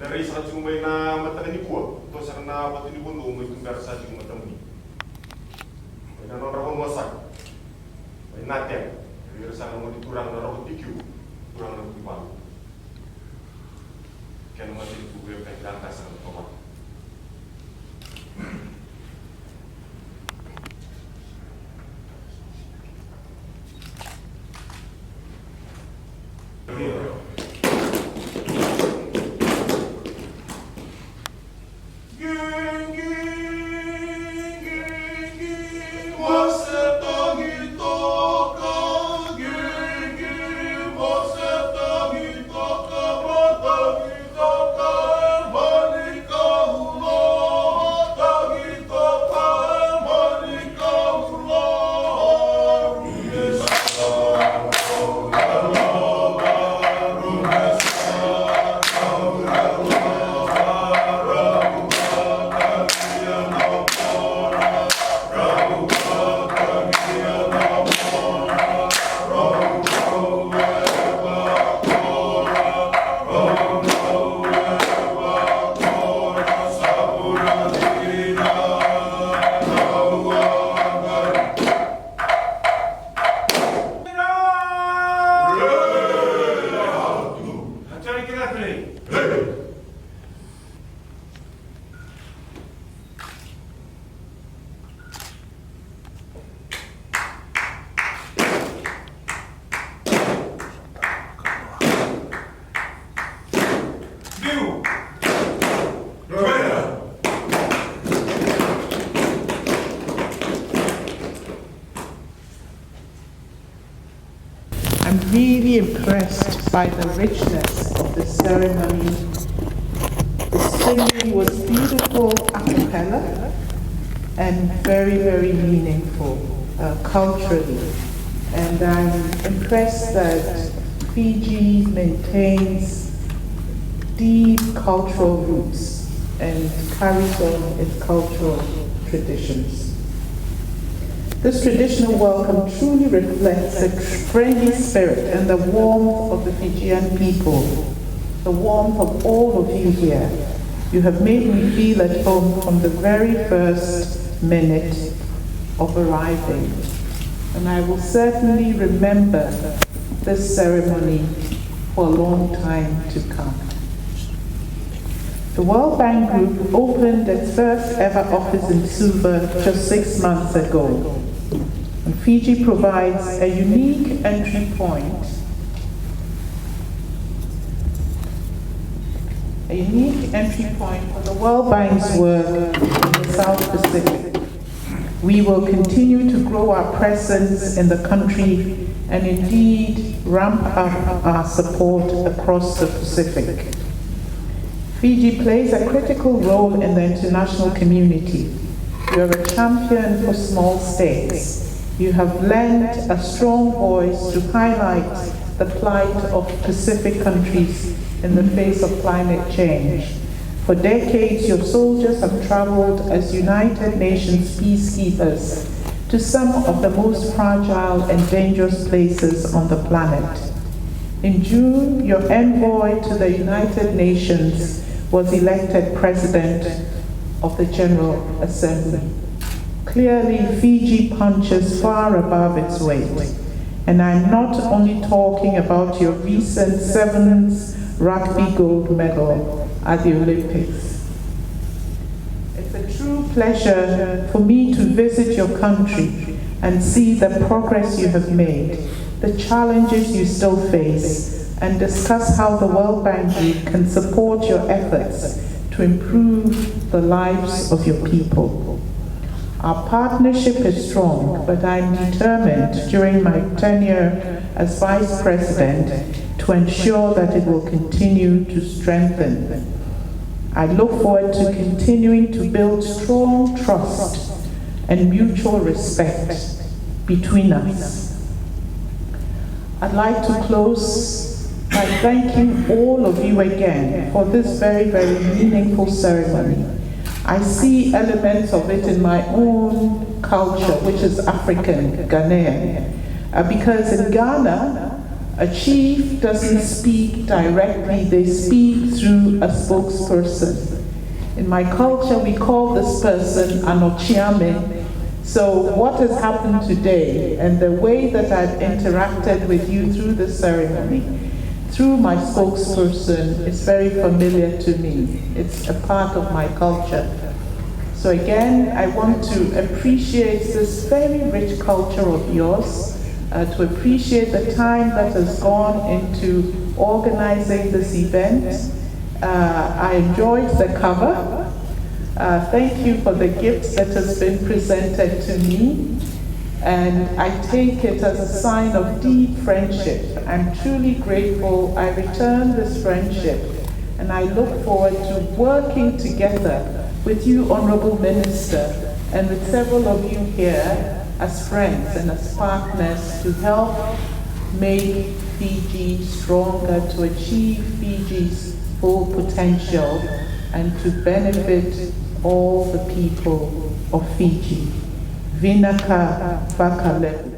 Dari sa chumay na matangani ko, to sa na patini bundo may tunggar sa chumay matamani. May naroon wasak. May natin. May sa mo diturang naroon tikyu, turang ng ibang. Kaya naman dito ko yung kailangan sa tomat. I'm really impressed by the richness of the ceremony. The singing was beautiful a cappella and very, very meaningful culturally. And I'm impressed that Fiji maintains deep cultural roots and carries on its cultural traditions. This traditional welcome truly reflects the friendly spirit and the warmth of the Fijian people, the warmth of all of you here. You have made me feel at home from the very first minute of arriving, and I will certainly remember this ceremony for a long time to come. The World Bank Group opened its first ever office in Suva just 6 months ago. And Fiji provides a unique entry point, for the World Bank's work in the South Pacific. We will continue to grow our presence in the country and indeed ramp up our support across the Pacific. Fiji plays a critical role in the international community. You are a champion for small states. You have lent a strong voice to highlight the plight of Pacific countries in the face of climate change. For decades, your soldiers have traveled as United Nations peacekeepers to some of the most fragile and dangerous places on the planet. In June, your envoy to the United Nations was elected President of the General Assembly. Clearly, Fiji punches far above its weight. And I'm not only talking about your recent sevens rugby gold medal at the Olympics. It's a true pleasure for me to visit your country and see the progress you have made, the challenges you still face, and discuss how the World Bank Group can support your efforts to improve the lives of your people. Our partnership is strong, but I'm determined during my tenure as Vice President to ensure that it will continue to strengthen. I look forward to continuing to build strong trust and mutual respect between us. I'd like to close by thanking all of you again for this very, very meaningful ceremony. I see elements of it in my own culture, which is African, Ghanaian, because in Ghana, A chief doesn't speak directly, they speak through a spokesperson. In my culture, we call this person an ochiame. So what has happened today and the way that I've interacted with you through the ceremony, through my spokesperson, is very familiar to me. It's a part of my culture. So again, I want to appreciate this very rich culture of yours, to appreciate the time that has gone into organizing this event. I enjoyed the cover. Thank you for the gifts that has been presented to me. And I take it as a sign of deep friendship. I'm truly grateful. I return this friendship. And I look forward to working together with you, Honorable Minister, and with several of you here as friends and as partners to help make Fiji stronger, to achieve Fiji's full potential, and to benefit all the people of Fiji. Vinaka Vakale.